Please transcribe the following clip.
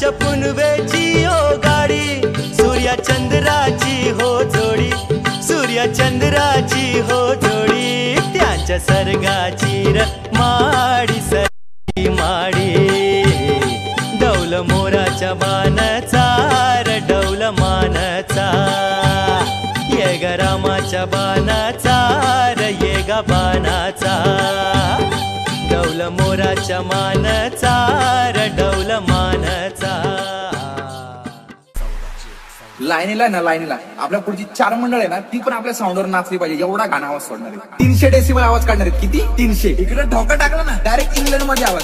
चांदण्याच्या पुनवेची ओ गाडी, सूर्या चंद्राची हो जोडी, सूर्या चंद्राची हो जोडी, त्यांच्या सर्गाची र माडी सरी माडी, डौल मोराच्या बाणाचा र डौल मानाचा, ये ग रामाच्या बाणाचा र ये ग बाणाचा, डौल मोराच्या मानाचा र डौल मानाचा. लाईनीला ना लाईनीला आपल्या पुढची 4 मंडळ आहे ना, ती पण आपल्या साऊंडवर नाचली पाहिजे. एवढा गाणं आवाज सोडणार आहे. 300 डेसिबल आवाज काढणार आहेत. किती? 300. इकडे ढोका टाकला ना डायरेक्ट इंग्लंड मध्ये आवाज.